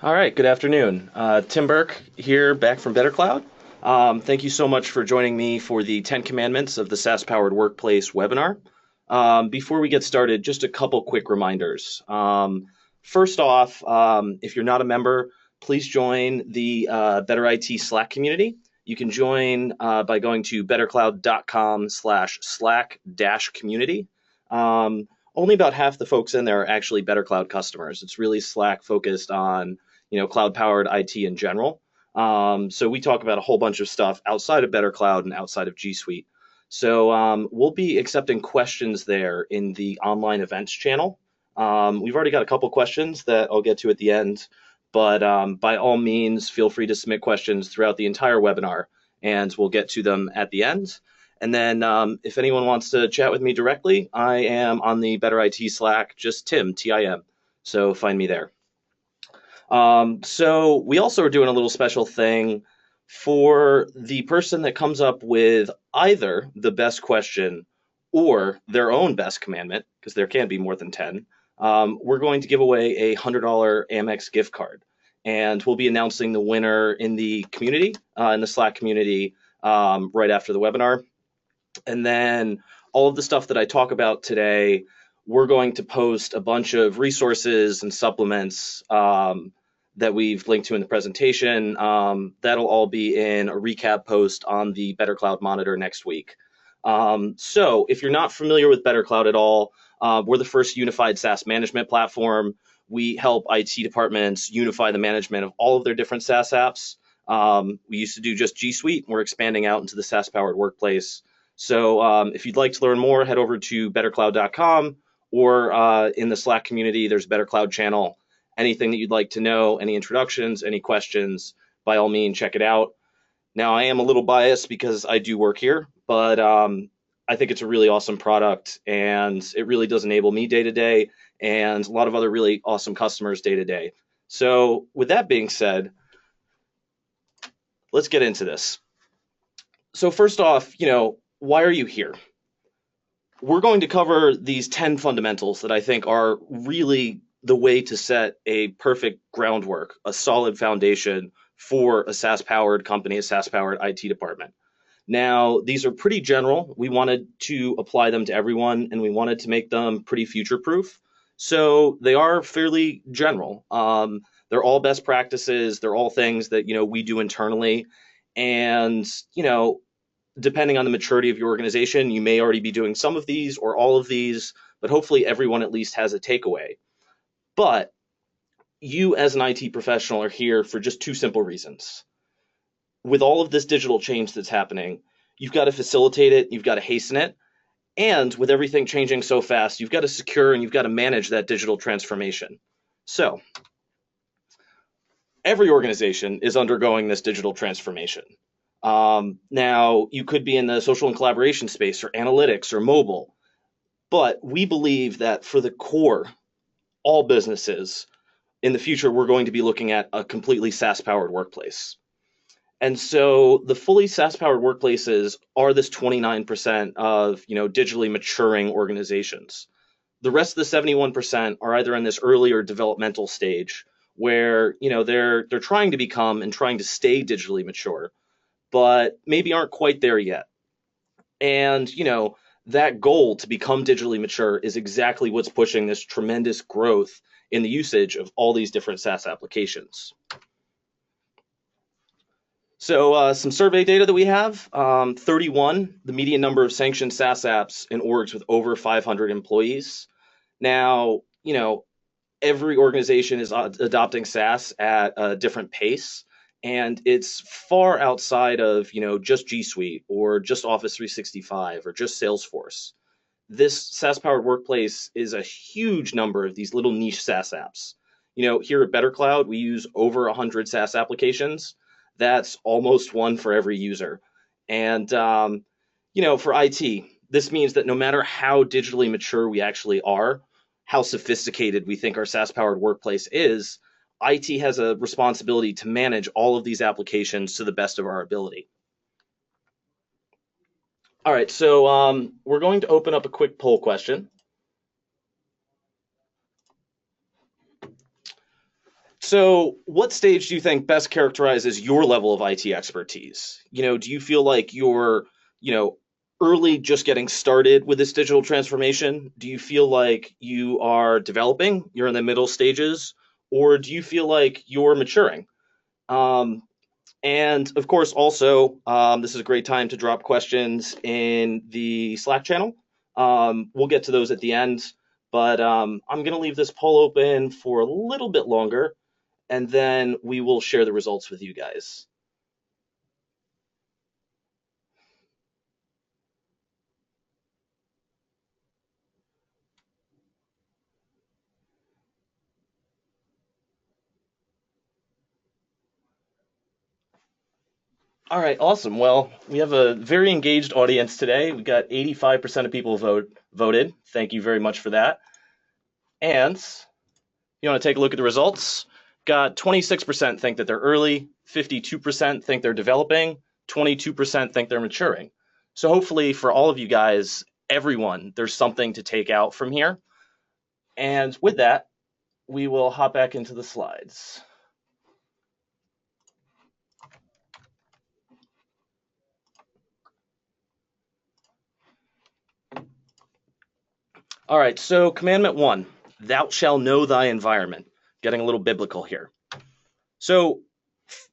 All right, good afternoon. Tim Burke here, back from BetterCloud. Thank you so much for joining me for the 10 Commandments of the SaaS-Powered Workplace webinar. Before we get started, just a couple quick reminders. First off, if you're not a member, please join the Better IT Slack community. You can join by going to bettercloud.com/slack-community. Only about half the folks in there are actually BetterCloud customers. It's really Slack focused on cloud-powered IT in general. So we talk about a whole bunch of stuff outside of BetterCloud and outside of G Suite. So we'll be accepting questions there in the online events channel. We've already got a couple questions that I'll get to at the end, but by all means, feel free to submit questions throughout the entire webinar, and we'll get to them at the end. And then if anyone wants to chat with me directly, I am on the Better IT Slack, just Tim, T-I-M. So find me there. So we also are doing a little special thing for the person that comes up with either the best question or their own best commandment, because there can be more than 10. We're going to give away a $100 Amex gift card, and we'll be announcing the winner in the community, in the Slack community, right after the webinar. And then all of the stuff that I talk about today, we're going to post a bunch of resources and supplements that we've linked to in the presentation. That'll all be in a recap post on the BetterCloud Monitor next week. So if you're not familiar with BetterCloud at all, we're the first unified SaaS management platform. We help IT departments unify the management of all of their different SaaS apps. We used to do just G Suite. We're expanding out into the SaaS-Powered Workplace. So if you'd like to learn more, head over to bettercloud.com, or in the Slack community, there's a BetterCloud channel. Anything that you'd like to know, any introductions, any questions, by all means, check it out. Now, I am a little biased because I do work here, but I think it's a really awesome product, and it really does enable me day to day and a lot of other really awesome customers day to day. So with that being said, let's get into this. So first off, why are you here? We're going to cover these 10 fundamentals that I think are really the way to set a perfect groundwork, a solid foundation for a SaaS-powered company, a SaaS-powered IT department. Now, these are pretty general. We wanted to apply them to everyone, and we wanted to make them pretty future-proof. So they are fairly general. They're all best practices. They're all things that we do internally. And, depending on the maturity of your organization, you may already be doing some of these or all of these, but hopefully everyone at least has a takeaway. But you as an IT professional are here for just two simple reasons. With all of this digital change that's happening, you've got to facilitate it, you've got to hasten it, and with everything changing so fast, you've got to secure and you've got to manage that digital transformation. So every organization is undergoing this digital transformation. Now, you could be in the social and collaboration space or analytics or mobile, but we believe that for the core, all businesses, in the future, we're going to be looking at a completely SaaS-powered workplace. And so the fully SaaS-powered workplaces are this 29% of digitally maturing organizations. The rest of the 71% are either in this early or developmental stage where they're trying to become and trying to stay digitally mature, but maybe aren't quite there yet. And that goal to become digitally mature is exactly what's pushing this tremendous growth in the usage of all these different SaaS applications. So some survey data that we have, 31, the median number of sanctioned SaaS apps in orgs with over 500 employees. Now, every organization is adopting SaaS at a different pace, and it's far outside of, just G Suite or just Office 365 or just Salesforce. This SaaS-powered workplace is a huge number of these little niche SaaS apps. Here at BetterCloud, we use over 100 SaaS applications. That's almost one for every user. And, for IT, this means that no matter how digitally mature we actually are, how sophisticated we think our SaaS-powered workplace is, IT has a responsibility to manage all of these applications to the best of our ability. All right, so we're going to open up a quick poll question. So, what stage do you think best characterizes your level of IT expertise? Do you feel like you're, you know, early just getting started with this digital transformation? Do you feel like you are developing, you're in the middle stages, or do you feel like you're maturing? Um, and of course, also, this is a great time to drop questions in the Slack channel. We'll get to those at the end, but I'm going to leave this poll open for a little bit longer and then we will share the results with you guys. All right, awesome. Well, we have a very engaged audience today. We got 85% of people voted. Thank you very much for that. And you want to take a look at the results? Got 26% think that they're early, 52% think they're developing, 22% think they're maturing. So hopefully for all of you guys, everyone, there's something to take out from here. And with that, we will hop back into the slides. All right, so commandment one, thou shalt know thy environment. Getting a little biblical here. So,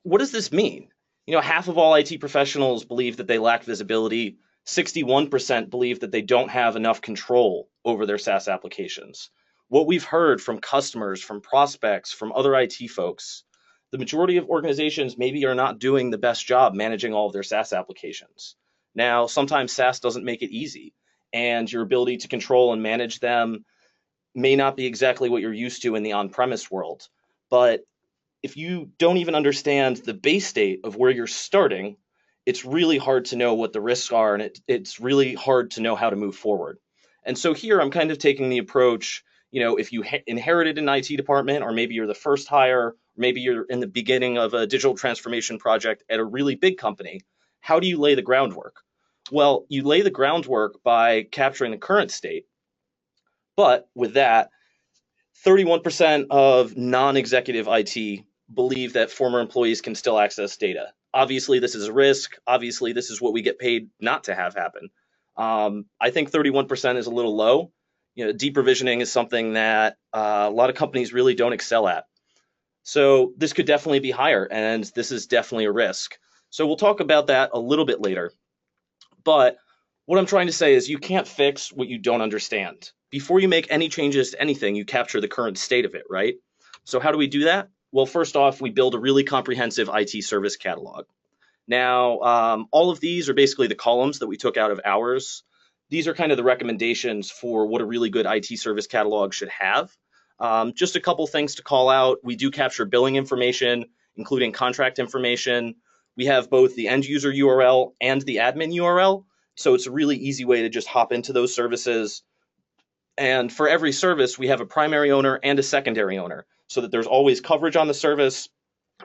what does this mean? Half of all IT professionals believe that they lack visibility. 61% believe that they don't have enough control over their SaaS applications. What we've heard from customers, from prospects, from other IT folks, the majority of organizations maybe are not doing the best job managing all of their SaaS applications. Now, sometimes SaaS doesn't make it easy, and your ability to control and manage them may not be exactly what you're used to in the on-premise world. But if you don't even understand the base state of where you're starting, it's really hard to know what the risks are, and it's really hard to know how to move forward. And so here I'm kind of taking the approach, if you inherited an IT department, or maybe you're the first hire, or maybe you're in the beginning of a digital transformation project at a really big company, how do you lay the groundwork? Well, you lay the groundwork by capturing the current state. But with that, 31% of non-executive IT believe that former employees can still access data. Obviously, this is a risk. Obviously, this is what we get paid not to have happen. I think 31% is a little low. Deep provisioning is something that a lot of companies really don't excel at. So this could definitely be higher, and this is definitely a risk. So we'll talk about that a little bit later. But what I'm trying to say is you can't fix what you don't understand. Before you make any changes to anything, you capture the current state of it, right? So how do we do that? Well, first off, we build a really comprehensive IT service catalog. Now, all of these are basically the columns that we took out of ours. These are kind of the recommendations for what a really good IT service catalog should have. Just a couple things to call out. We do capture billing information, including contract information. We have both the end user URL and the admin URL. So it's a really easy way to just hop into those services. And for every service, we have a primary owner and a secondary owner so that there's always coverage on the service.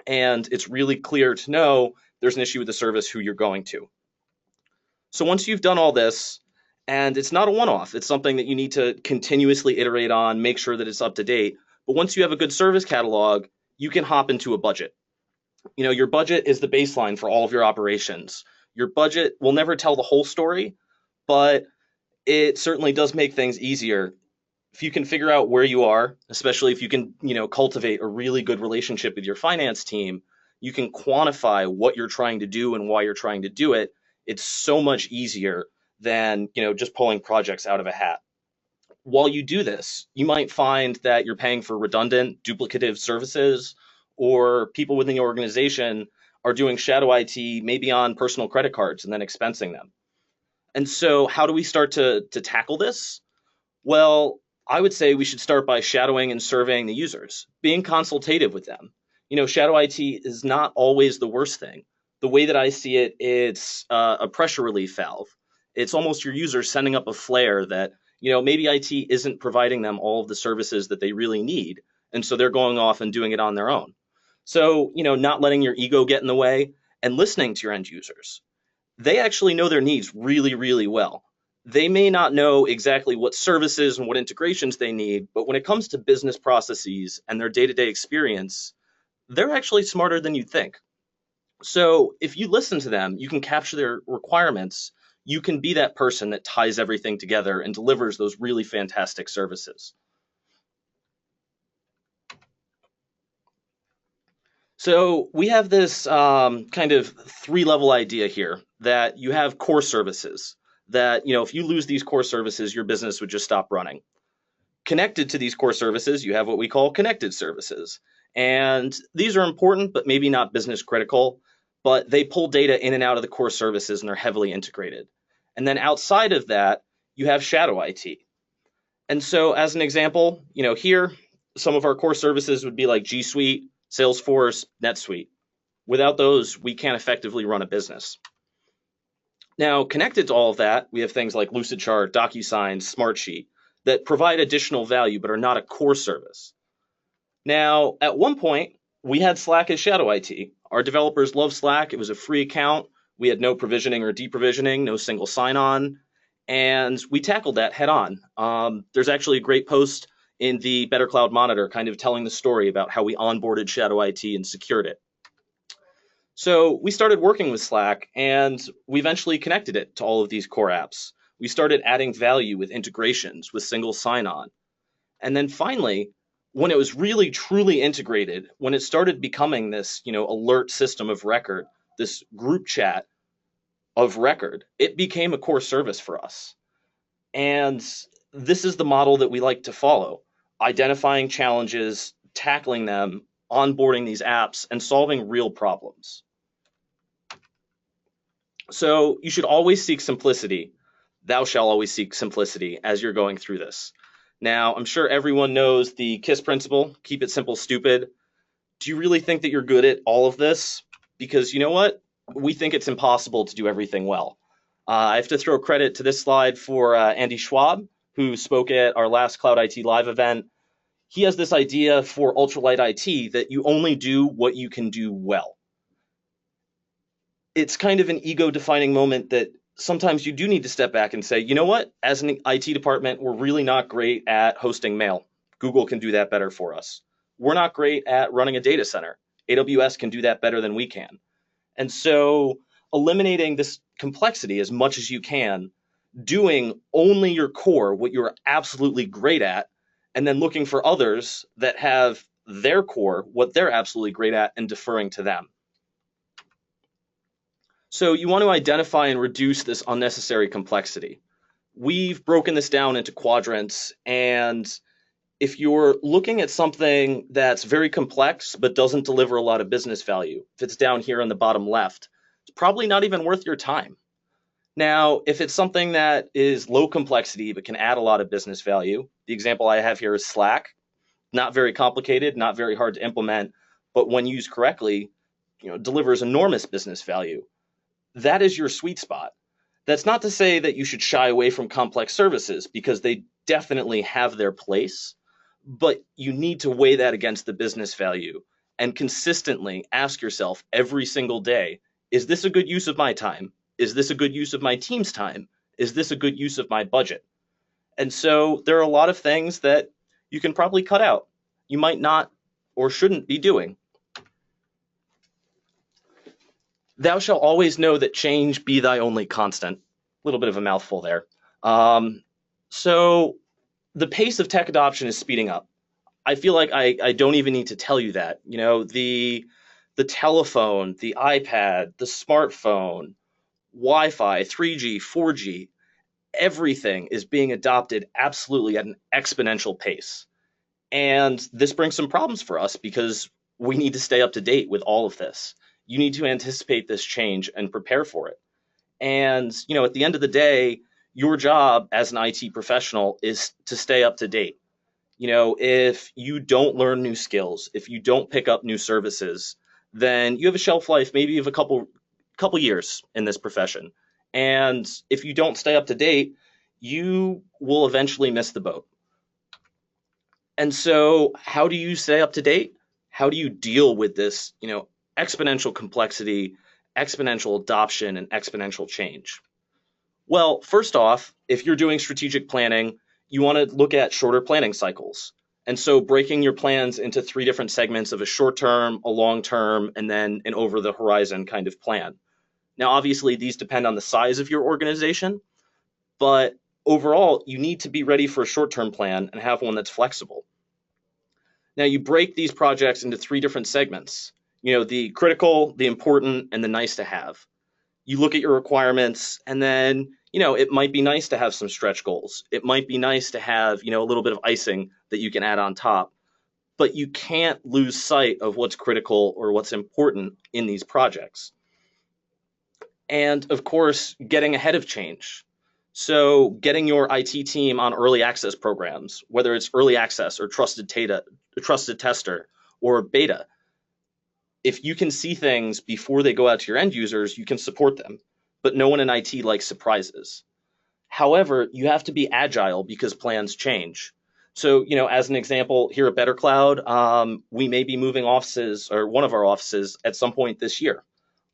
And it's really clear to know there's an issue with the service, who you're going to. So once you've done all this, and it's not a one-off, it's something that you need to continuously iterate on, make sure that it's up to date. But once you have a good service catalog, you can hop into a budget. Your budget is the baseline for all of your operations. Your budget will never tell the whole story, but it certainly does make things easier. If you can figure out where you are, especially if you can, cultivate a really good relationship with your finance team, you can quantify what you're trying to do and why you're trying to do it. It's so much easier than, just pulling projects out of a hat. While you do this, you might find that you're paying for redundant, duplicative services, or people within the organization are doing shadow IT, maybe on personal credit cards and then expensing them. And so how do we start to tackle this? Well, I would say we should start by shadowing and surveying the users, being consultative with them. Shadow IT is not always the worst thing. The way that I see it, it's a pressure relief valve. It's almost your users sending up a flare that, maybe IT isn't providing them all of the services that they really need. And so they're going off and doing it on their own. So, not letting your ego get in the way and listening to your end users. They actually know their needs really, really well. They may not know exactly what services and what integrations they need, but when it comes to business processes and their day-to-day experience, they're actually smarter than you think. So if you listen to them, you can capture their requirements. You can be that person that ties everything together and delivers those really fantastic services. So we have this kind of three-level idea here that you have core services that, if you lose these core services, your business would just stop running. Connected to these core services, you have what we call connected services. And these are important, but maybe not business critical, but they pull data in and out of the core services and they're heavily integrated. And then outside of that, you have shadow IT. And so as an example, here, some of our core services would be like G Suite, Salesforce, NetSuite. Without those, we can't effectively run a business. Now, connected to all of that, we have things like Lucidchart, DocuSign, Smartsheet that provide additional value but are not a core service. Now, at one point, we had Slack as shadow IT. Our developers love Slack. It was a free account. We had no provisioning or deprovisioning, no single sign-on, and we tackled that head on. There's actually a great post in the BetterCloud Monitor kind of telling the story about how we onboarded shadow IT and secured it. So we started working with Slack, and we eventually connected it to all of these core apps. We started adding value with integrations, with single sign-on. And then finally, when it was really truly integrated, when it started becoming this, alert system of record, this group chat of record, it became a core service for us. And this is the model that we like to follow: identifying challenges, tackling them, onboarding these apps, and solving real problems. So you should always seek simplicity. Thou shalt always seek simplicity as you're going through this. Now, I'm sure everyone knows the KISS principle: keep it simple, stupid. Do you really think that you're good at all of this? Because you know what? We think it's impossible to do everything well. I have to throw credit to this slide for Andy Schwab, who spoke at our last Cloud IT Live event. He has this idea for ultralight IT that you only do what you can do well. It's kind of an ego-defining moment that sometimes you do need to step back and say, you know what? As an IT department, we're really not great at hosting mail. Google can do that better for us. We're not great at running a data center. AWS can do that better than we can. And so eliminating this complexity as much as you can, doing only your core, what you're absolutely great at, and then looking for others that have their core, what they're absolutely great at, and deferring to them. So you want to identify and reduce this unnecessary complexity. We've broken this down into quadrants, and if you're looking at something that's very complex but doesn't deliver a lot of business value, if it's down here on the bottom left, it's probably not even worth your time. Now, if it's something that is low complexity but can add a lot of business value, the example I have here is Slack. Not very complicated, not very hard to implement, but when used correctly, delivers enormous business value. That is your sweet spot. That's not to say that you should shy away from complex services, because they definitely have their place, but you need to weigh that against the business value and consistently ask yourself every single day, is this a good use of my time? Is this a good use of my team's time? Is this a good use of my budget? And so there are a lot of things that you can probably cut out. You might not or shouldn't be doing. Thou shalt always know that change be thy only constant. A little bit of a mouthful there. So the pace of tech adoption is speeding up. I feel like I don't even need to tell you that. The telephone, the iPad, the smartphone, Wi-Fi, 3G, 4G, everything is being adopted absolutely at an exponential pace. And this brings some problems for us because we need to stay up to date with all of this. You need to anticipate this change and prepare for it. And, at the end of the day, your job as an IT professional is to stay up to date. If you don't learn new skills, if you don't pick up new services, then you have a shelf life maybe of a couple years in this profession. And if you don't stay up to date, you will eventually miss the boat. And so how do you stay up to date? How do you deal with this, exponential complexity, exponential adoption, and exponential change? Well, first off, if you're doing strategic planning, you want to look at shorter planning cycles. And so breaking your plans into three different segments of a short term, a long term, and then an over the horizon kind of plan. Now, obviously, these depend on the size of your organization, but overall, you need to be ready for a short term plan and have one that's flexible. Now, you break these projects into three different segments, the critical, the important, and the nice to have. You look at your requirements, and then it might be nice to have some stretch goals. It might be nice to have a little bit of icing that you can add on top, but you can't lose sight of what's critical or what's important in these projects. And of course, getting ahead of change. So getting your IT team on early access programs, whether it's early access or trusted tester or beta. If you can see things before they go out to your end users, you can support them. But no one in IT likes surprises. However, you have to be agile because plans change. So, as an example, here at BetterCloud, we may be moving offices or one of our offices at some point this year.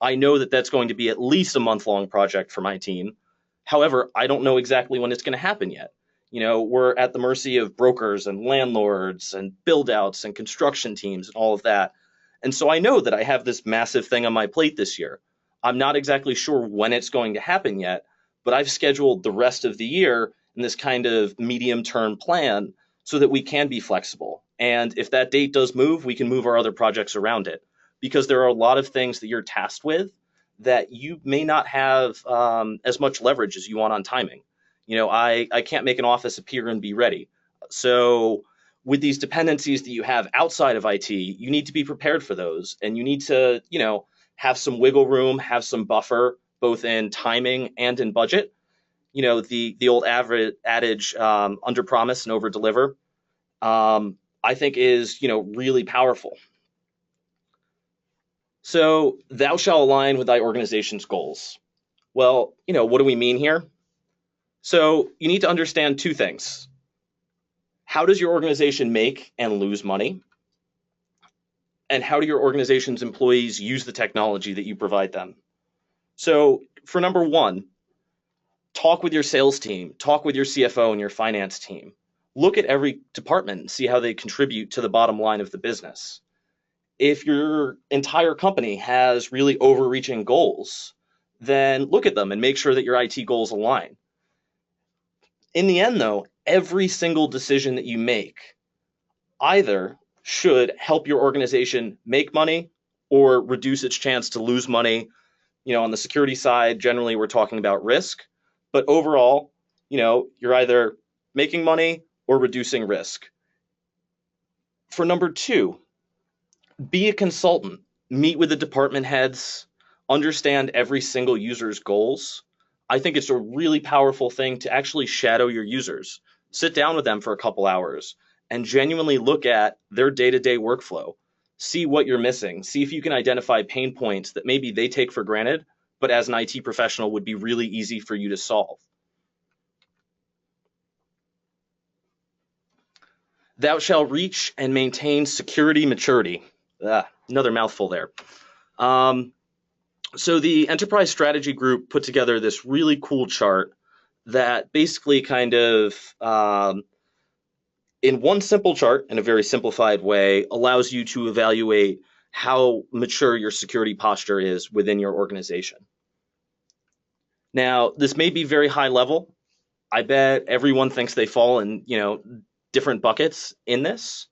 I know that that's going to be at least a month-long project for my team. However, I don't know exactly when it's going to happen yet. We're at the mercy of brokers and landlords and build-outs and construction teams and all of that. And so I know that I have this massive thing on my plate this year. I'm not exactly sure when it's going to happen yet, but I've scheduled the rest of the year in this kind of medium-term plan so that we can be flexible. And if that date does move, we can move our other projects around it, because there are a lot of things that you're tasked with that you may not have as much leverage as you want on timing. I can't make an office appear and be ready. So with these dependencies that you have outside of IT, you need to be prepared for those. And you need to, have some wiggle room, have some buffer, both in timing and in budget. The old adage, under promise and over deliver, I think is, really powerful. So thou shalt align with thy organization's goals. Well, what do we mean here? So you need to understand two things. How does your organization make and lose money? And how do your organization's employees use the technology that you provide them? So for number one, talk with your sales team, talk with your CFO and your finance team. Look at every department and see how they contribute to the bottom line of the business. If your entire company has really overreaching goals, then look at them and make sure that your IT goals align. In the end, though, every single decision that you make either should help your organization make money or reduce its chance to lose money. On the security side, generally we're talking about risk, but overall, you're either making money or reducing risk. For number two, be a consultant, meet with the department heads, understand every single user's goals. I think it's a really powerful thing to actually shadow your users. Sit down with them for a couple hours and genuinely look at their day-to-day workflow. See what you're missing. See if you can identify pain points that maybe they take for granted, but as an IT professional would be really easy for you to solve. Thou shalt reach and maintain security maturity. Another mouthful there. So the enterprise strategy group put together this really cool chart that basically kind of, in one simple chart, in a very simplified way, allows you to evaluate how mature your security posture is within your organization. Now, this may be very high level. I bet everyone thinks they fall in, different buckets in this,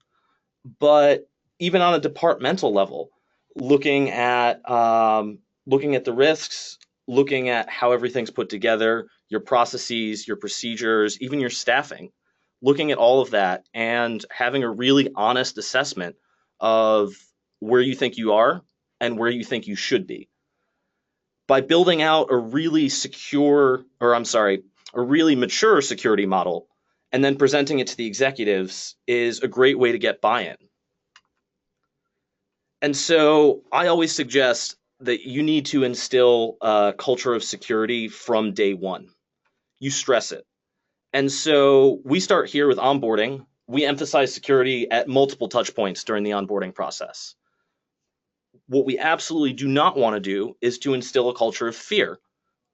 but even on a departmental level, looking at the risks, looking at how everything's put together, your processes, your procedures, even your staffing, looking at all of that and having a really honest assessment of where you think you are and where you think you should be. By building out a really mature security model and then presenting it to the executives is a great way to get buy-in. And so I always suggest that you need to instill a culture of security from day one. You stress it. And so we start here with onboarding. We emphasize security at multiple touch points during the onboarding process. What we absolutely do not want to do is to instill a culture of fear.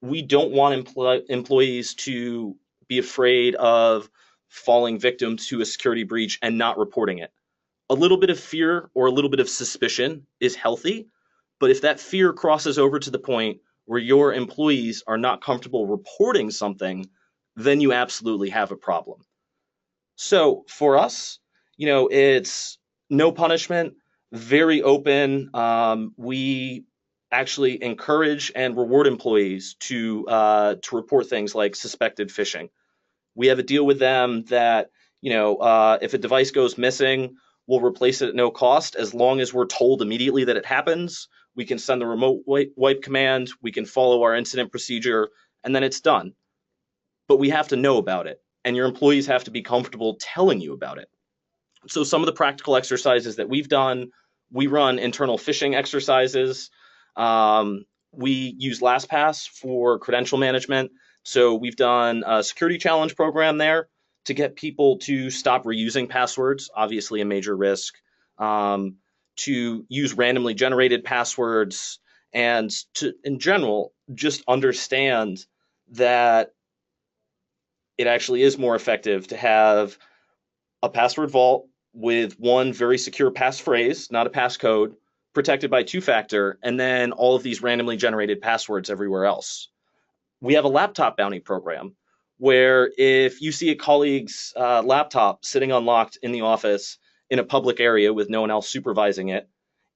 We don't want employees to be afraid of falling victim to a security breach and not reporting it. A little bit of fear or a little bit of suspicion is healthy, but if that fear crosses over to the point where your employees are not comfortable reporting something, then you absolutely have a problem. So for us, it's no punishment, very open. We actually encourage and reward employees to report things like suspected phishing. We have a deal with them that if a device goes missing, we'll replace it at no cost as long as we're told immediately that it happens. We can send the remote wipe command, we can follow our incident procedure, and then it's done. But we have to know about it, and your employees have to be comfortable telling you about it. So some of the practical exercises that we've done, we run internal phishing exercises. We use LastPass for credential management. So we've done a security challenge program there to get people to stop reusing passwords, obviously a major risk, to use randomly generated passwords, and to, in general, just understand that it actually is more effective to have a password vault with one very secure passphrase, not a passcode, protected by two-factor, and then all of these randomly generated passwords everywhere else. We have a laptop bounty program where if you see a colleague's laptop sitting unlocked in the office in a public area with no one else supervising it,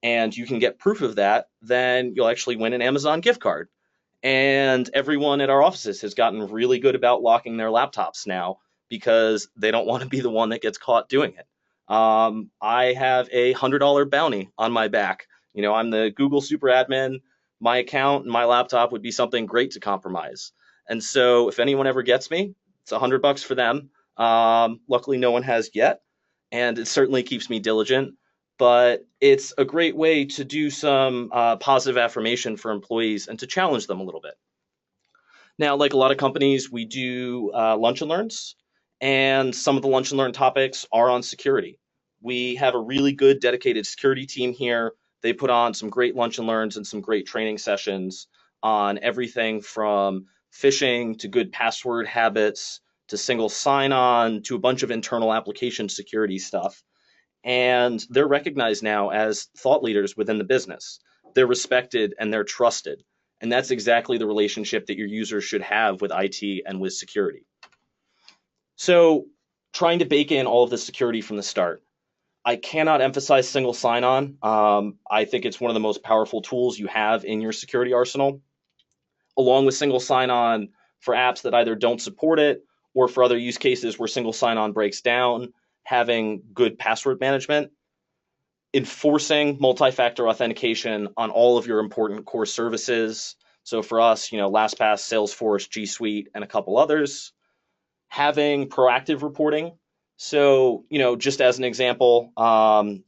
and you can get proof of that, then you'll actually win an Amazon gift card. And everyone at our offices has gotten really good about locking their laptops now because they don't want to be the one that gets caught doing it. I have a $100 bounty on my back. I'm the Google super admin. My account and my laptop would be something great to compromise. And so if anyone ever gets me, it's $100 for them. Luckily, no one has yet. And it certainly keeps me diligent. But it's a great way to do some positive affirmation for employees and to challenge them a little bit. Now, like a lot of companies, we do lunch and learns, and some of the lunch and learn topics are on security. We have a really good dedicated security team here. They put on some great lunch and learns and some great training sessions on everything from phishing to good password habits to single sign-on to a bunch of internal application security stuff. And they're recognized now as thought leaders within the business. They're respected and they're trusted. And that's exactly the relationship that your users should have with IT and with security. So trying to bake in all of the security from the start. I cannot emphasize single sign-on. I think it's one of the most powerful tools you have in your security arsenal, along with single sign-on for apps that either don't support it or for other use cases where single sign-on breaks down, having good password management, enforcing multi-factor authentication on all of your important core services. So for us, LastPass, Salesforce, G Suite, and a couple others. Having proactive reporting. So, just as an example,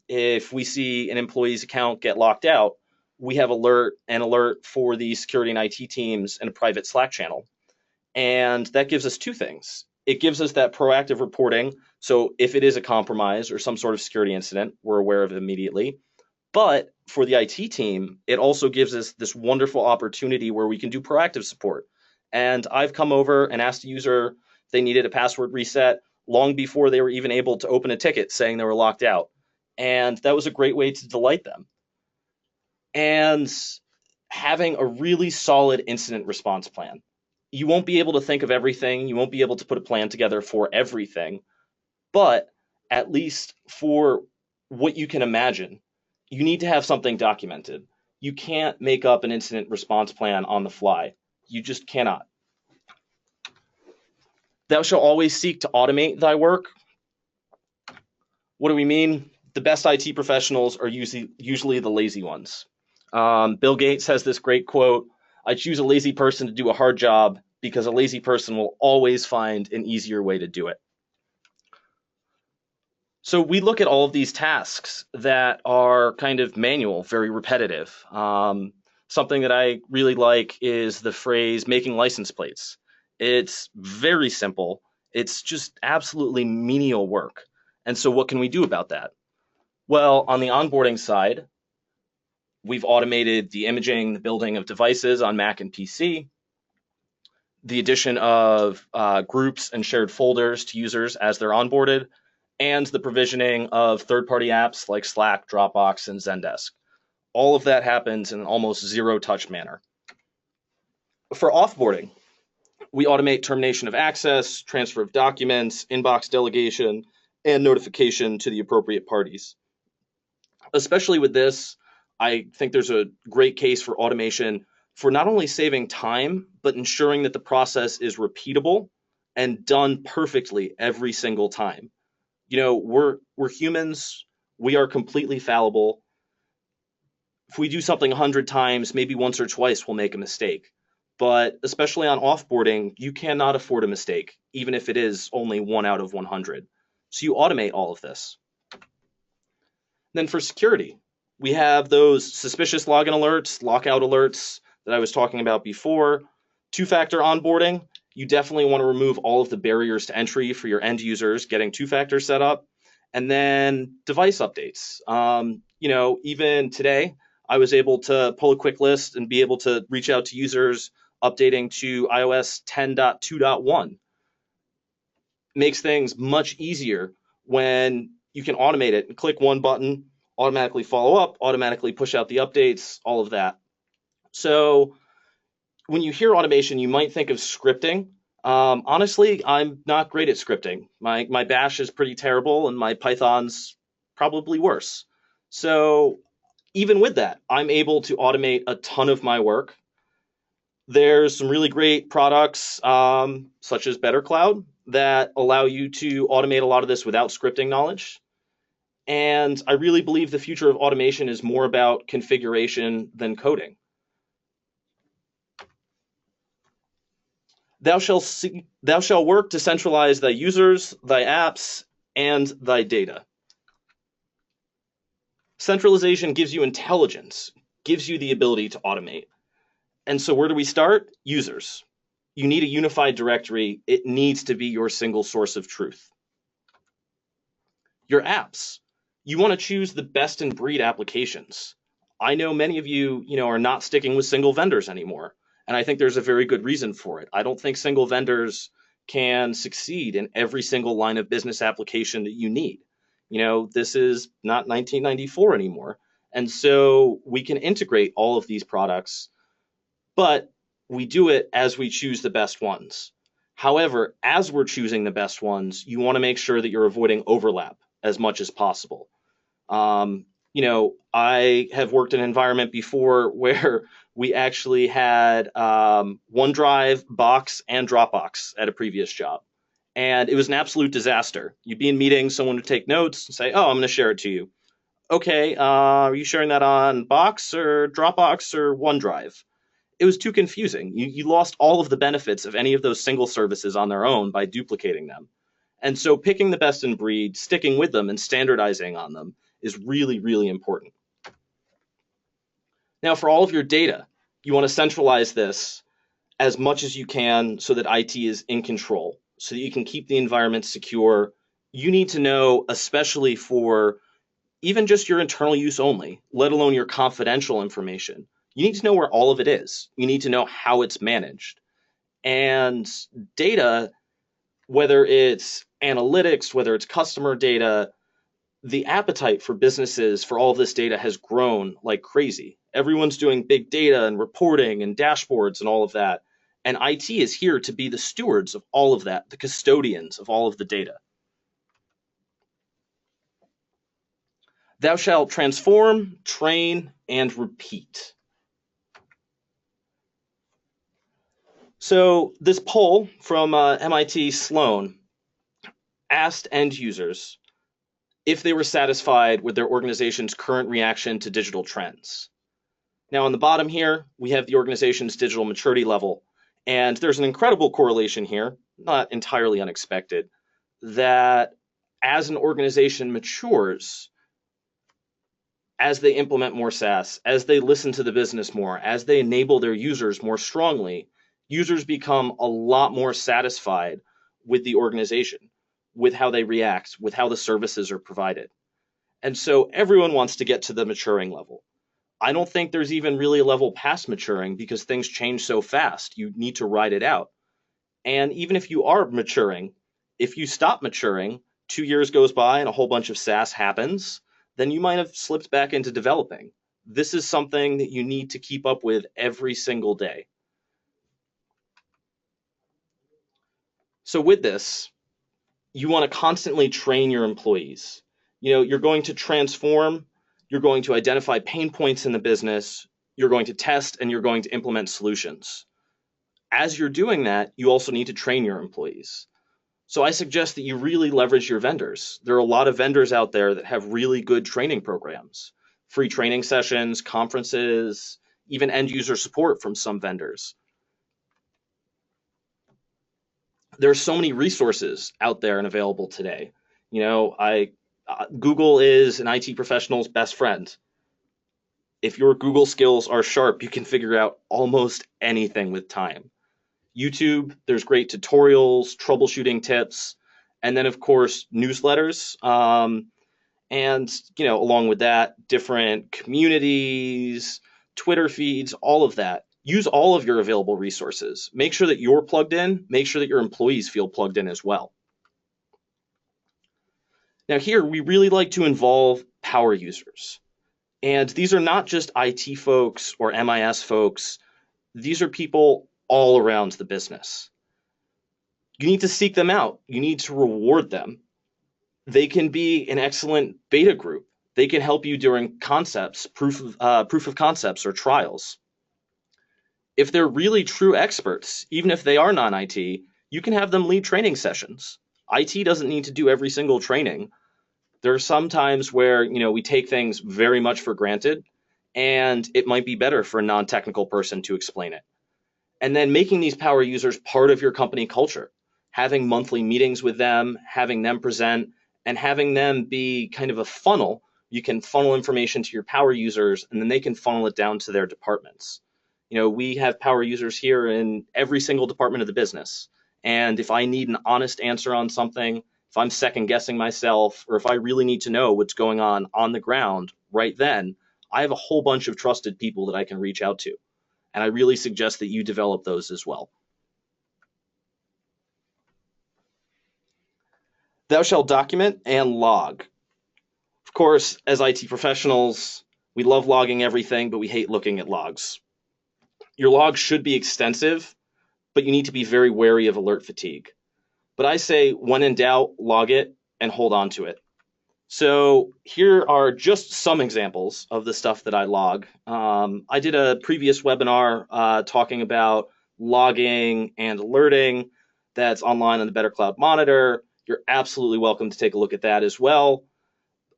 if we see an employee's account get locked out, we have an alert for the security and IT teams in a private Slack channel. And that gives us two things. It gives us that proactive reporting. So if it is a compromise or some sort of security incident, we're aware of it immediately. But for the IT team, it also gives us this wonderful opportunity where we can do proactive support. And I've come over and asked a user if they needed a password reset long before they were even able to open a ticket saying they were locked out. And that was a great way to delight them. And having a really solid incident response plan. You won't be able to think of everything. You won't be able to put a plan together for everything. But at least for what you can imagine, you need to have something documented. You can't make up an incident response plan on the fly. You just cannot. Thou shalt always seek to automate thy work. What do we mean? The best IT professionals are usually the lazy ones. Bill Gates has this great quote, I choose a lazy person to do a hard job because a lazy person will always find an easier way to do it. So we look at all of these tasks that are kind of manual, very repetitive. Something that I really like is the phrase making license plates. It's very simple. It's just absolutely menial work. And so what can we do about that? Well, on the onboarding side, we've automated the imaging, the building of devices on Mac and PC. the addition of groups and shared folders to users as they're onboarded, and the provisioning of third-party apps like Slack, Dropbox, and Zendesk. All of that happens in an almost zero-touch manner. For offboarding, we automate termination of access, transfer of documents, inbox delegation, and notification to the appropriate parties. Especially with this, I think there's a great case for automation for not only saving time, but ensuring that the process is repeatable and done perfectly every single time. We're humans. We are completely fallible. If we do something 100 times, maybe once or twice we'll make a mistake. But especially on offboarding, you cannot afford a mistake, even if it is only 1 out of 100. So you automate all of this. Then for security, we have those suspicious login alerts, lockout alerts that I was talking about before. Two-factor onboarding, you definitely want to remove all of the barriers to entry for your end users getting two-factor set up. And then device updates. Even today, I was able to pull a quick list and be able to reach out to users updating to iOS 10.2.1. Makes things much easier when you can automate it and click one button, automatically follow up, automatically push out the updates, all of that. So when you hear automation, you might think of scripting. Honestly, I'm not great at scripting. My Bash is pretty terrible, and my Python's probably worse. So even with that, I'm able to automate a ton of my work. There's some really great products, such as BetterCloud, that allow you to automate a lot of this without scripting knowledge. And I really believe the future of automation is more about configuration than coding. Thou shalt work to centralize thy users, thy apps, and thy data. Centralization gives you intelligence, gives you the ability to automate. And so where do we start? Users. You need a unified directory. It needs to be your single source of truth. Your apps. You want to choose the best in breed applications. I know many of you, are not sticking with single vendors anymore. And I think there's a very good reason for it. I don't think single vendors can succeed in every single line of business application that you need. This is not 1994 anymore. And so we can integrate all of these products, but we do it as we choose the best ones. However, as we're choosing the best ones, you want to make sure that you're avoiding overlap as much as possible. I have worked in an environment before where we actually had OneDrive, Box, and Dropbox at a previous job. And it was an absolute disaster. You'd be in meetings, someone would take notes and say, oh, I'm going to share it to you. Okay, are you sharing that on Box or Dropbox or OneDrive? It was too confusing. You lost all of the benefits of any of those single services on their own by duplicating them. And so picking the best in breed, sticking with them, and standardizing on them is really, really important. Now, for all of your data, you want to centralize this as much as you can so that IT is in control, so that you can keep the environment secure. You need to know, especially for even just your internal use only, let alone your confidential information, you need to know where all of it is. You need to know how it's managed. And data, whether it's analytics, whether it's customer data, the appetite for businesses for all of this data has grown like crazy. Everyone's doing big data and reporting and dashboards and all of that. And IT is here to be the stewards of all of that, the custodians of all of the data. Thou shalt transform, train, and repeat. So this poll from MIT Sloan asked end users if they were satisfied with their organization's current reaction to digital trends. Now, on the bottom here, we have the organization's digital maturity level. And there's an incredible correlation here, not entirely unexpected, that as an organization matures, as they implement more SaaS, as they listen to the business more, as they enable their users more strongly, users become a lot more satisfied with the organization, with how they react, with how the services are provided. And so everyone wants to get to the maturing level. I don't think there's even really a level past maturing because things change so fast. You need to ride it out. And even if you are maturing, if you stop maturing, 2 years goes by and a whole bunch of SaaS happens, then you might have slipped back into developing. This is something that you need to keep up with every single day. So with this, you want to constantly train your employees. You're going to transform, you're going to identify pain points in the business, you're going to test, and you're going to implement solutions. As you're doing that, you also need to train your employees. So I suggest that you really leverage your vendors. There are a lot of vendors out there that have really good training programs, free training sessions, conferences, even end user support from some vendors. There's so many resources out there and available today. Google is an IT professional's best friend. If your Google skills are sharp, you can figure out almost anything with time. YouTube, there's great tutorials, troubleshooting tips, and then of course newsletters. And along with that, different communities, Twitter feeds, all of that. Use all of your available resources. Make sure that you're plugged in. Make sure that your employees feel plugged in as well. Now here, we really like to involve power users. And these are not just IT folks or MIS folks. These are people all around the business. You need to seek them out. You need to reward them. They can be an excellent beta group. They can help you during proof of concepts or trials. If they're really true experts, even if they are non-IT, you can have them lead training sessions. IT doesn't need to do every single training. There are some times where we take things very much for granted, and it might be better for a non-technical person to explain it. And then making these power users part of your company culture, having monthly meetings with them, having them present, and having them be kind of a funnel. You can funnel information to your power users, and then they can funnel it down to their departments. We have power users here in every single department of the business. And if I need an honest answer on something, if I'm second guessing myself, or if I really need to know what's going on the ground right then, I have a whole bunch of trusted people that I can reach out to. And I really suggest that you develop those as well. Thou shalt document and log. Of course, as IT professionals, we love logging everything, but we hate looking at logs. Your logs should be extensive, but you need to be very wary of alert fatigue. But I say, when in doubt, log it and hold on to it. So here are just some examples of the stuff that I log. I did a previous webinar talking about logging and alerting. That's online on the BetterCloud monitor. You're absolutely welcome to take a look at that as well.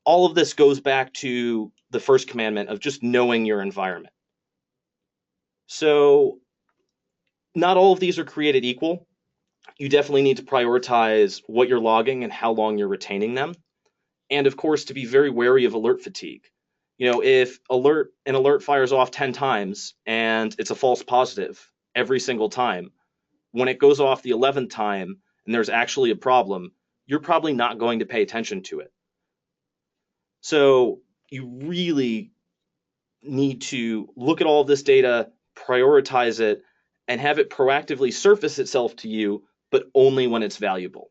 All of this goes back to the first commandment of just knowing your environment. So not all of these are created equal. You definitely need to prioritize what you're logging and how long you're retaining them. And of course, to be very wary of alert fatigue. If an alert fires off 10 times and it's a false positive every single time, when it goes off the 11th time and there's actually a problem, you're probably not going to pay attention to it. So you really need to look at all of this data, prioritize it, and have it proactively surface itself to you, but only when it's valuable.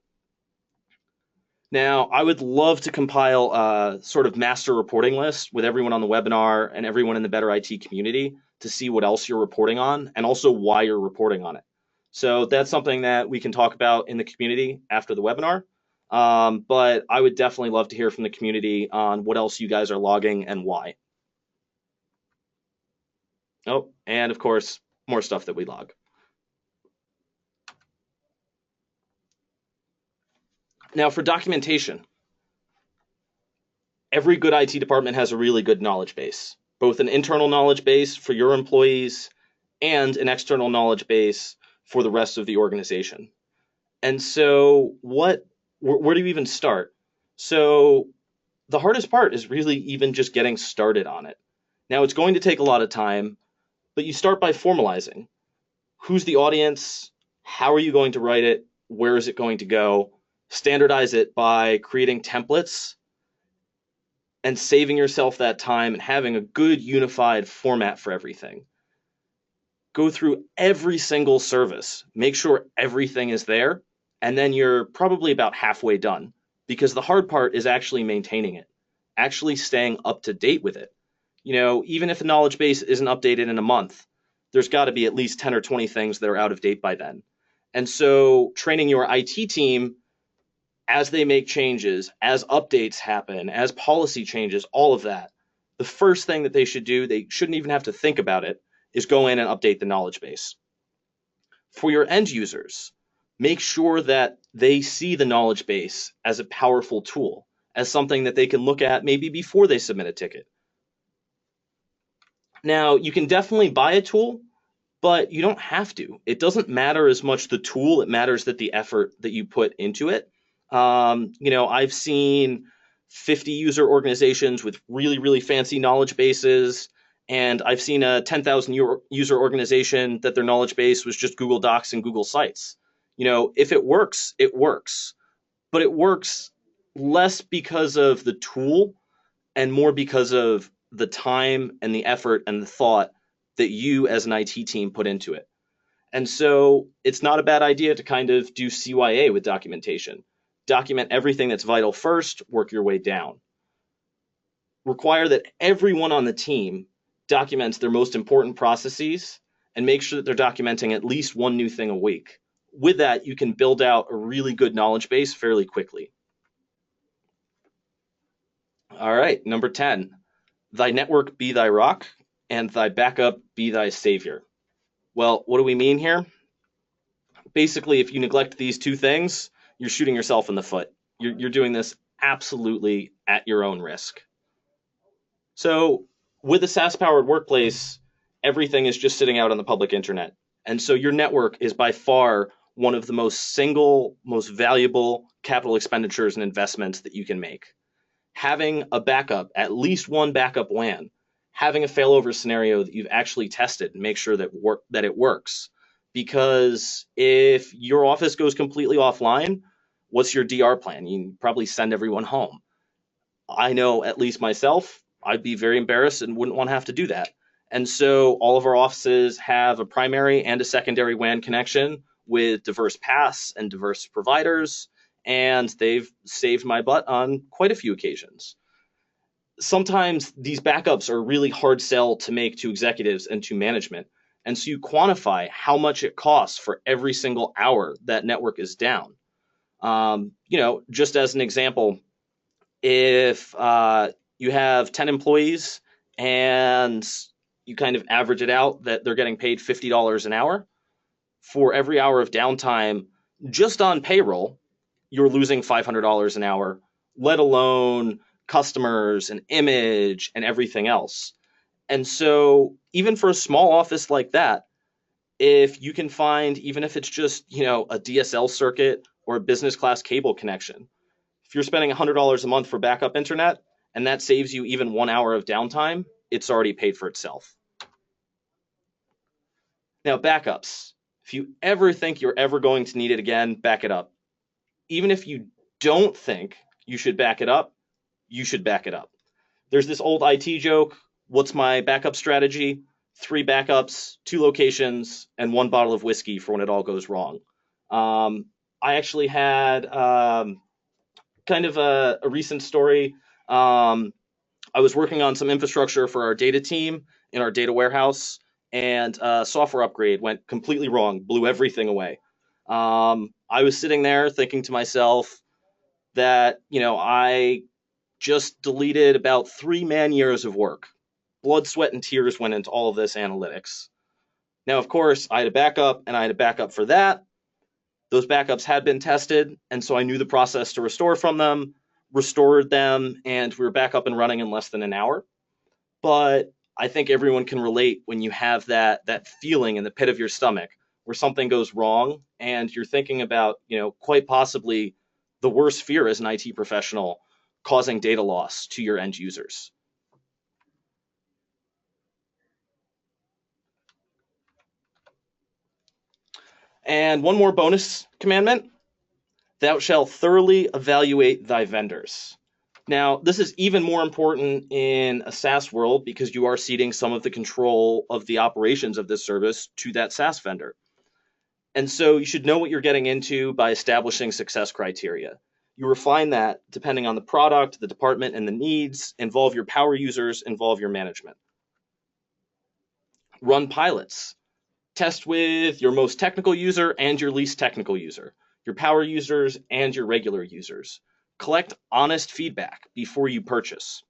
Now, I would love to compile a sort of master reporting list with everyone on the webinar and everyone in the Better IT community to see what else you're reporting on and also why you're reporting on it. So that's something that we can talk about in the community after the webinar. But I would definitely love to hear from the community on what else you guys are logging and why. Oh, and of course, more stuff that we log. Now for documentation, every good IT department has a really good knowledge base, both an internal knowledge base for your employees and an external knowledge base for the rest of the organization. And so where do you even start? So the hardest part is really even just getting started on it. Now it's going to take a lot of time, but you start by formalizing. Who's the audience? How are you going to write it? Where is it going to go? Standardize it by creating templates and saving yourself that time and having a good unified format for everything. Go through every single service, make sure everything is there, and then you're probably about halfway done. Because the hard part is actually maintaining it, actually staying up to date with it. Even if a knowledge base isn't updated in a month, there's got to be at least 10 or 20 things that are out of date by then. And so training your IT team as they make changes, as updates happen, as policy changes, all of that, the first thing that they should do, they shouldn't even have to think about it, is go in and update the knowledge base. For your end users, make sure that they see the knowledge base as a powerful tool, as something that they can look at maybe before they submit a ticket. Now, you can definitely buy a tool, but you don't have to. It doesn't matter as much the tool, it matters that the effort that you put into it. I've seen 50 user organizations with really, really fancy knowledge bases, and I've seen a 10,000 user organization that their knowledge base was just Google Docs and Google Sites. If it works, it works, but it works less because of the tool and more because of the time and the effort and the thought that you as an IT team put into it. And so it's not a bad idea to kind of do CYA with documentation. Document everything that's vital first, work your way down. Require that everyone on the team documents their most important processes and make sure that they're documenting at least one new thing a week. With that, you can build out a really good knowledge base fairly quickly. All right, number 10, thy network be thy rock and thy backup be thy savior. Well, what do we mean here? Basically, if you neglect these two things, you're shooting yourself in the foot. You're doing this absolutely at your own risk. So with a SaaS-powered workplace, everything is just sitting out on the public internet. And so your network is by far one of the most valuable capital expenditures and investments that you can make. Having a backup, at least one backup WAN, having a failover scenario that you've actually tested and make sure that it works. Because if your office goes completely offline, what's your DR plan? You probably send everyone home. I know, at least myself, I'd be very embarrassed and wouldn't want to have to do that. And so all of our offices have a primary and a secondary WAN connection with diverse paths and diverse providers, and they've saved my butt on quite a few occasions. Sometimes these backups are a really hard sell to make to executives and to management. And so you quantify how much it costs for every single hour that network is down. Just as an example, if you have 10 employees and you kind of average it out that they're getting paid $50 an hour, for every hour of downtime, just on payroll, you're losing $500 an hour, let alone customers and image and everything else. And so even for a small office like that, if you can find, even if it's just, a DSL circuit or a business class cable connection, if you're spending $100 a month for backup internet and that saves you even 1 hour of downtime, it's already paid for itself. Now, backups. If you ever think you're ever going to need it again, back it up. Even if you don't think you should back it up, you should back it up. There's this old IT joke, what's my backup strategy? 3 backups, 2 locations, and 1 bottle of whiskey for when it all goes wrong. I actually had kind of a recent story. I was working on some infrastructure for our data team in our data warehouse, and a software upgrade went completely wrong, blew everything away. I was sitting there thinking to myself that, I just deleted about 3 man-years of work. Blood, sweat, and tears went into all of this analytics. Now, of course, I had a backup, and I had a backup for that. Those backups had been tested, and so I knew the process to restore from them, restored them, and we were back up and running in less than an hour. But I think everyone can relate when you have that feeling in the pit of your stomach where something goes wrong and you're thinking about, quite possibly the worst fear as an IT professional, causing data loss to your end users. And one more bonus commandment: thou shalt thoroughly evaluate thy vendors. Now, this is even more important in a SaaS world because you are ceding some of the control of the operations of this service to that SaaS vendor. And so you should know what you're getting into by establishing success criteria. You refine that depending on the product, the department, and the needs, involve your power users, involve your management. Run pilots. Test with your most technical user and your least technical user, your power users and your regular users. Collect honest feedback before you purchase.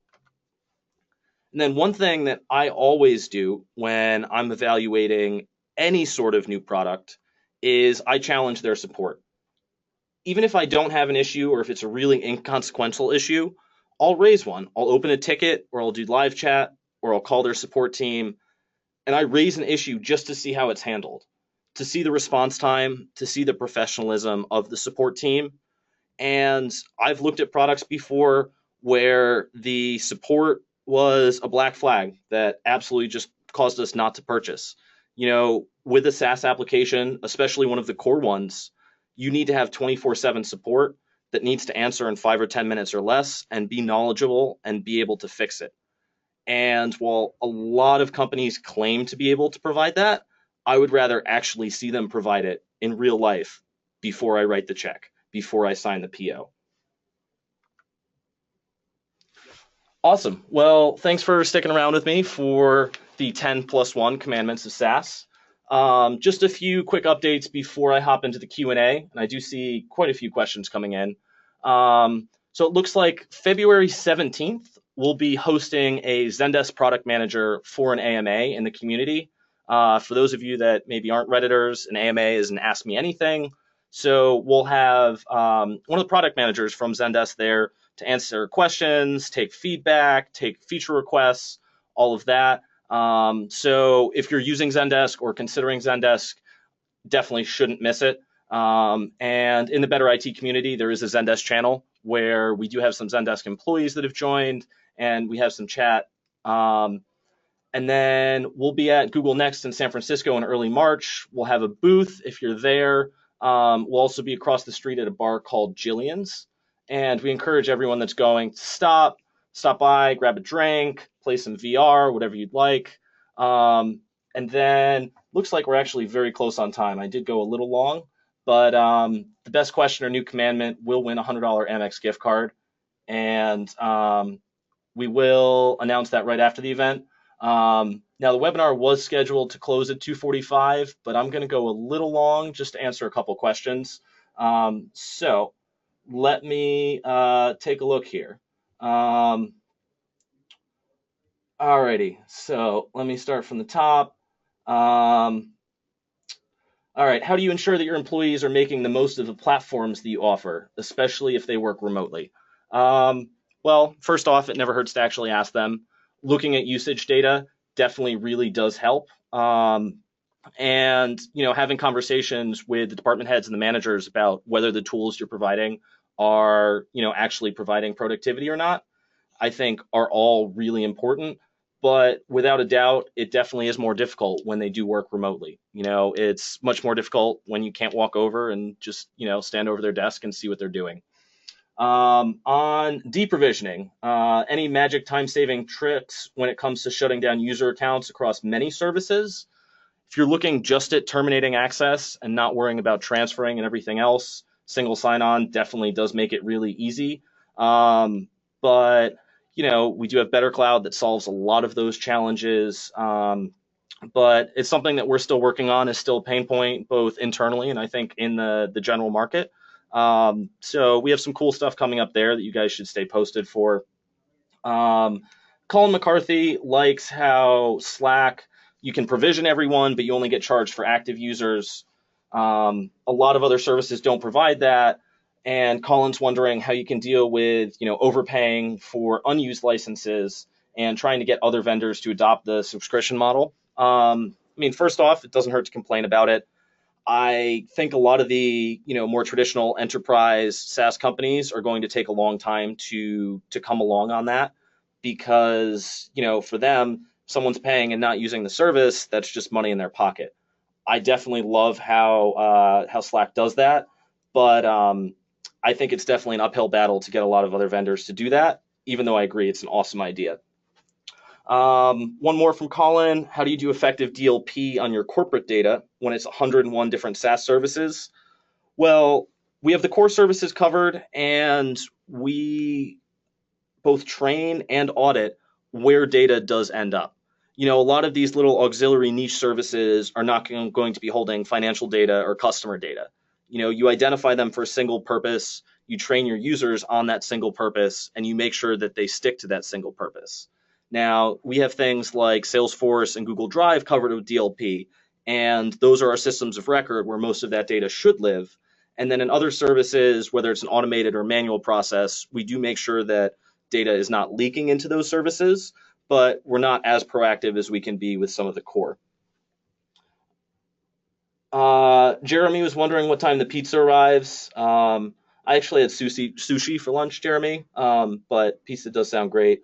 And then one thing that I always do when I'm evaluating any sort of new product is I challenge their support. Even if I don't have an issue or if it's a really inconsequential issue, I'll raise one. I'll open a ticket or I'll do live chat or I'll call their support team and I raise an issue just to see how it's handled, to see the response time, to see the professionalism of the support team. And I've looked at products before where the support was a black flag that absolutely just caused us not to purchase. With a SaaS application, especially one of the core ones, you need to have 24/7 support that needs to answer in 5 or 10 minutes or less and be knowledgeable and be able to fix it. And while a lot of companies claim to be able to provide that, I would rather actually see them provide it in real life before I write the check, before I sign the PO. Awesome. Well, thanks for sticking around with me for the 10+1 commandments of SaaS. Just a few quick updates before I hop into the Q&A, and I do see quite a few questions coming in. So it looks like February 17th, we'll be hosting a Zendesk product manager for an AMA in the community. For those of you that maybe aren't Redditors, an AMA is an Ask Me Anything. So we'll have one of the product managers from Zendesk there to answer questions, take feedback, take feature requests, all of that. So if you're using Zendesk or considering Zendesk, definitely shouldn't miss it. And in the Better IT community, there is a Zendesk channel where we do have some Zendesk employees that have joined, and we have some chat. And then we'll be at Google Next in San Francisco in early March. We'll have a booth if you're there. We'll also be across the street at a bar called Jillian's. And we encourage everyone that's going to stop by, grab a drink, play some VR, whatever you'd like. And then looks like we're actually very close on time. I did go a little long, but the best question or new commandment will win a $100 Amex gift card. And we will announce that right after the event. Now, the webinar was scheduled to close at 2:45, but I'm going to go a little long just to answer a couple questions. So let me take a look here. Alrighty, so let me start from the top. All right, how do you ensure that your employees are making the most of the platforms that you offer, especially if they work remotely? Well, first off, it never hurts to actually ask them. Looking at usage data definitely really does help. And having conversations with the department heads and the managers about whether the tools you're providing are actually providing productivity or not, I think are all really important. But without a doubt, it definitely is more difficult when they do work remotely. It's much more difficult when you can't walk over and just stand over their desk and see what they're doing. On deprovisioning, any magic time-saving tricks when it comes to shutting down user accounts across many services? If you're looking just at terminating access and not worrying about transferring and everything else, single sign-on definitely does make it really easy. But we do have BetterCloud that solves a lot of those challenges. But it's something that we're still working on, is still a pain point, both internally and I think in the general market. So we have some cool stuff coming up there that you guys should stay posted for. Colin McCarthy likes how Slack, you can provision everyone, but you only get charged for active users. A lot of other services don't provide that. And Colin's wondering how you can deal with, overpaying for unused licenses and trying to get other vendors to adopt the subscription model. First off, it doesn't hurt to complain about it. I think a lot of the, more traditional enterprise SaaS companies are going to take a long time to come along on that because, for them, someone's paying and not using the service, that's just money in their pocket. I definitely love how Slack does that, but I think it's definitely an uphill battle to get a lot of other vendors to do that. even though I agree it's an awesome idea. One more from Colin. How do you do effective DLP on your corporate data when it's 101 different SaaS services? Well, we have the core services covered, and we both train and audit where data does end up. A lot of these little auxiliary niche services are not going to be holding financial data or customer data. You identify them for a single purpose, you train your users on that single purpose, and you make sure that they stick to that single purpose. Now, we have things like Salesforce and Google Drive covered with DLP, and those are our systems of record where most of that data should live. And then in other services, whether it's an automated or manual process, we do make sure that data is not leaking into those services, but we're not as proactive as we can be with some of the core. Jeremy was wondering what time the pizza arrives. I actually had sushi for lunch, Jeremy, but pizza does sound great.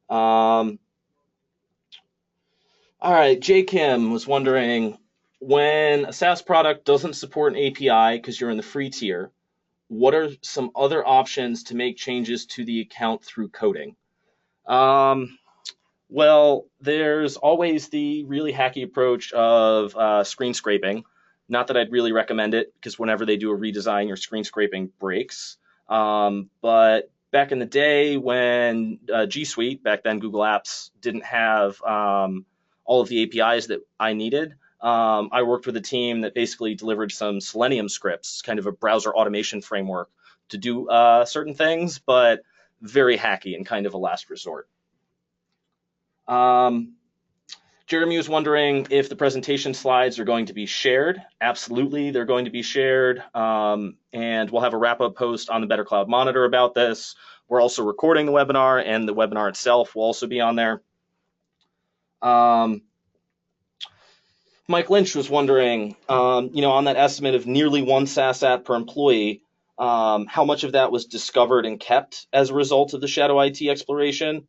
All right, J. Kim was wondering, when a SaaS product doesn't support an API because you're in the free tier, what are some other options to make changes to the account through coding? Well, there's always the really hacky approach of screen scraping. Not that I'd really recommend it, because whenever they do a redesign, your screen scraping breaks. But back in the day when G Suite, back then Google Apps, didn't have all of the APIs that I needed, I worked with a team that basically delivered some Selenium scripts, kind of a browser automation framework to do certain things, but very hacky and kind of a last resort. Jeremy was wondering if the presentation slides are going to be shared. Absolutely, they're going to be shared. And we'll have a wrap-up post on the BetterCloud Monitor about this. We're also recording the webinar, and the webinar itself will also be on there. Mike Lynch was wondering, on that estimate of nearly one SaaS app per employee, how much of that was discovered and kept as a result of the shadow IT exploration?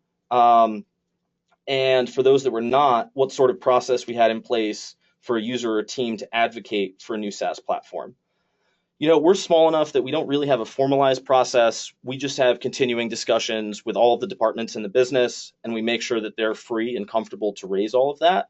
And for those that were not, what sort of process we had in place for a user or team to advocate for a new SaaS platform. We're small enough that we don't really have a formalized process. We just have continuing discussions with all of the departments in the business, and we make sure that they're free and comfortable to raise all of that.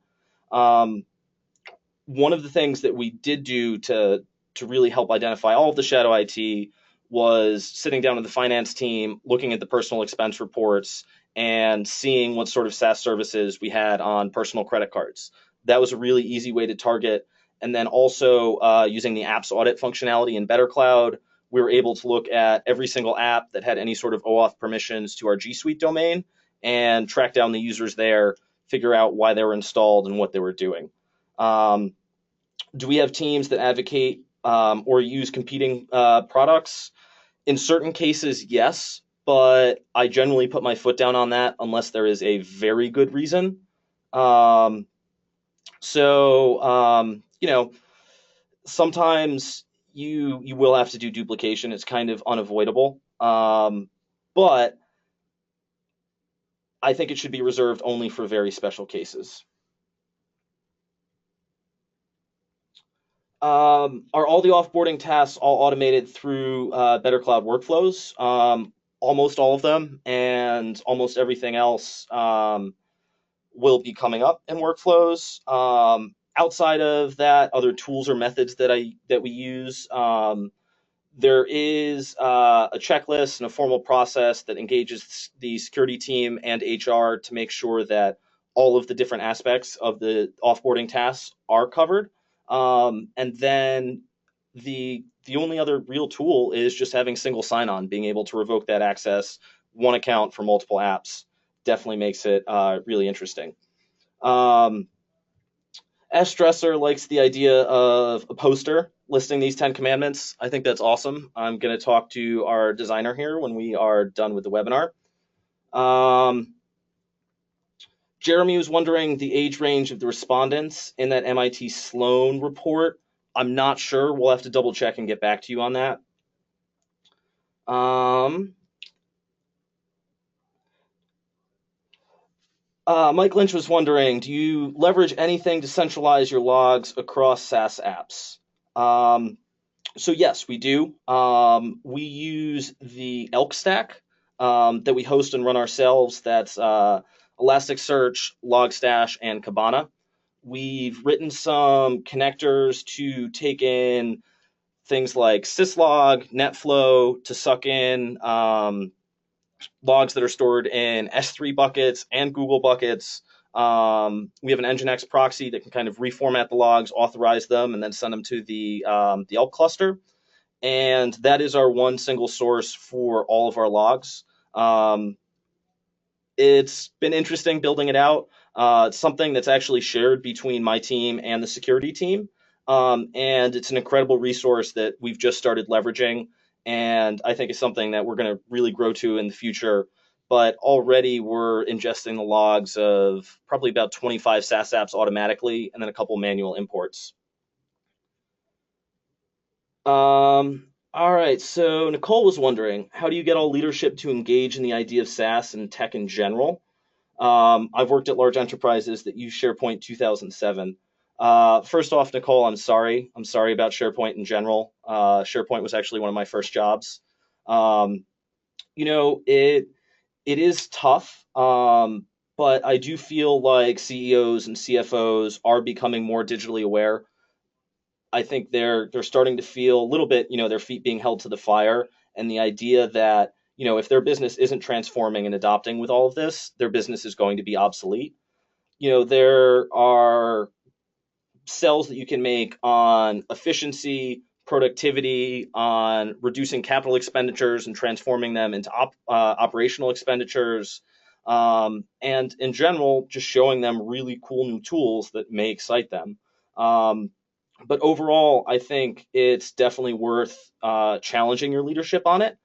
One of the things that we did do to really help identify all of the shadow IT was sitting down with the finance team, looking at the personal expense reports, and seeing what sort of SaaS services we had on personal credit cards. That was a really easy way to target. And then also using the apps audit functionality in BetterCloud, we were able to look at every single app that had any sort of OAuth permissions to our G Suite domain and track down the users there, figure out why they were installed and what they were doing. Do we have teams that advocate or use competing products? In certain cases, yes, but I generally put my foot down on that unless there is a very good reason. Sometimes you will have to do duplication. It's kind of unavoidable. But I think it should be reserved only for very special cases. Are all the offboarding tasks all automated through BetterCloud workflows? Almost all of them, and almost everything else will be coming up in workflows. Outside of that, other tools or methods that we use, there is a checklist and a formal process that engages the security team and HR to make sure that all of the different aspects of the offboarding tasks are covered. And then the only other real tool is just having single sign-on, being able to revoke that access, one account for multiple apps. Definitely makes it really interesting. S. Dresser likes the idea of a poster listing these 10 commandments. I think that's awesome. I'm going to talk to our designer here when we are done with the webinar. Jeremy was wondering the age range of the respondents in that MIT Sloan report. I'm not sure. We'll have to double check and get back to you on that. Mike Lynch was wondering, do you leverage anything to centralize your logs across SaaS apps? So yes, we do. We use the Elk stack. that we host and run ourselves. That's Elasticsearch, Logstash, and Kibana. We've written some connectors to take in things like syslog, NetFlow to suck in logs that are stored in S3 buckets and Google buckets. We have an Nginx proxy that can kind of reformat the logs, authorize them, and then send them to the Elk cluster. And that is our one single source for all of our logs. It's been interesting building it out. It's something that's actually shared between my team and the security team. And it's an incredible resource that we've just started leveraging. And I think it's something that we're going to really grow to in the future. But already we're ingesting the logs of probably about 25 SaaS apps automatically and then a couple manual imports. All right. So Nicole was wondering, how do you get all leadership to engage in the idea of SaaS and tech in general? I've worked at large enterprises that use SharePoint 2007. First off, Nicole, I'm sorry. I'm sorry about SharePoint in general. SharePoint was actually one of my first jobs. Um, it is tough, but I do feel like CEOs and CFOs are becoming more digitally aware. I think they're starting to feel a little bit, their feet being held to the fire, and the idea that if their business isn't transforming and adopting with all of this, their business is going to be obsolete. There are sells that you can make on efficiency, productivity, on reducing capital expenditures and transforming them into operational expenditures, and in general, just showing them really cool new tools that may excite them. But overall, I think it's definitely worth challenging your leadership on it.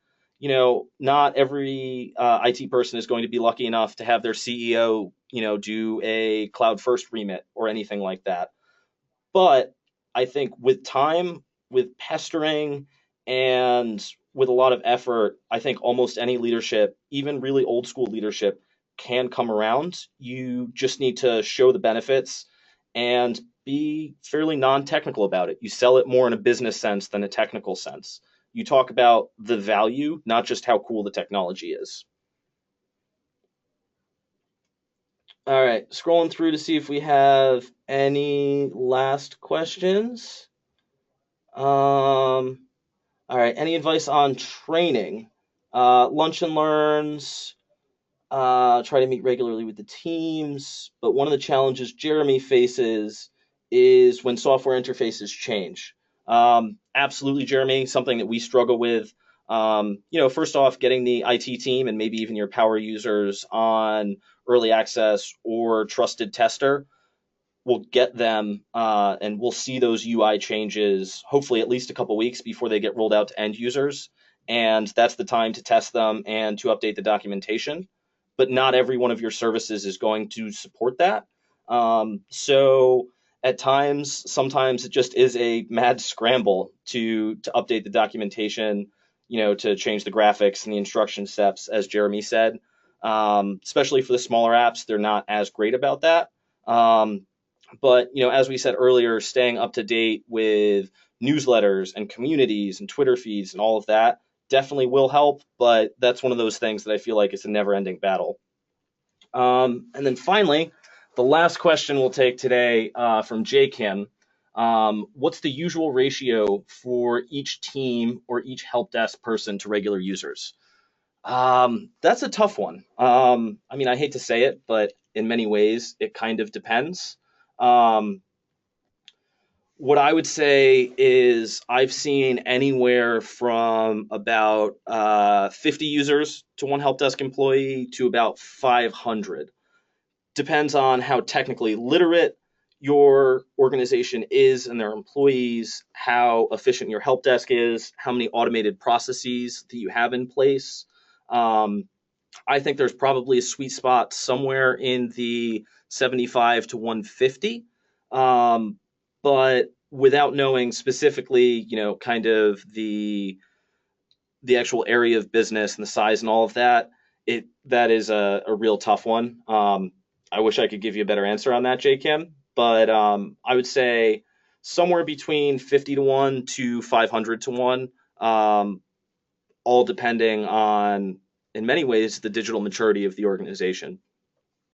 Not every IT person is going to be lucky enough to have their CEO, do a cloud first remit or anything like that. But I think with time, with pestering, and with a lot of effort, I think almost any leadership, even really old school leadership, can come around. You just need to show the benefits and be fairly non technical about it. You sell it more in a business sense than a technical sense. You talk about the value, not just how cool the technology is. All right, scrolling through to see if we have any last questions. All right. Any advice on training? Lunch and learns. Try to meet regularly with the teams. But one of the challenges Jeremy faces is when software interfaces change. Absolutely, Jeremy, something that we struggle with. First off, getting the IT team and maybe even your power users on early access or trusted tester we'll get them and we'll see those UI changes hopefully at least a couple weeks before they get rolled out to end users. And that's the time to test them and to update the documentation. But not every one of your services is going to support that. So at times, sometimes it just is a mad scramble to update the documentation, to change the graphics and the instruction steps, as Jeremy said. Especially for the smaller apps, they're not as great about that. But as we said earlier, staying up to date with newsletters and communities and Twitter feeds and all of that definitely will help. But that's one of those things that I feel like it's a never-ending battle. And then finally, the last question we'll take today from J Kim. What's the usual ratio for each team or each help desk person to regular users? That's a tough one. I hate to say it, but in many ways, it kind of depends. Um, what I would say is I've seen anywhere from about 50 users to one help desk employee to about 500. Depends on how technically literate your organization is and their employees, how efficient your help desk is, how many automated processes that you have in place. Um, I think there's probably a sweet spot somewhere in the 75 to 150. Um, but without knowing specifically, kind of the actual area of business and the size and all of that, that is a real tough one. I wish I could give you a better answer on that, J Kim, but I would say somewhere between 50 to 1 to 500 to 1, all depending on in many ways, the digital maturity of the organization.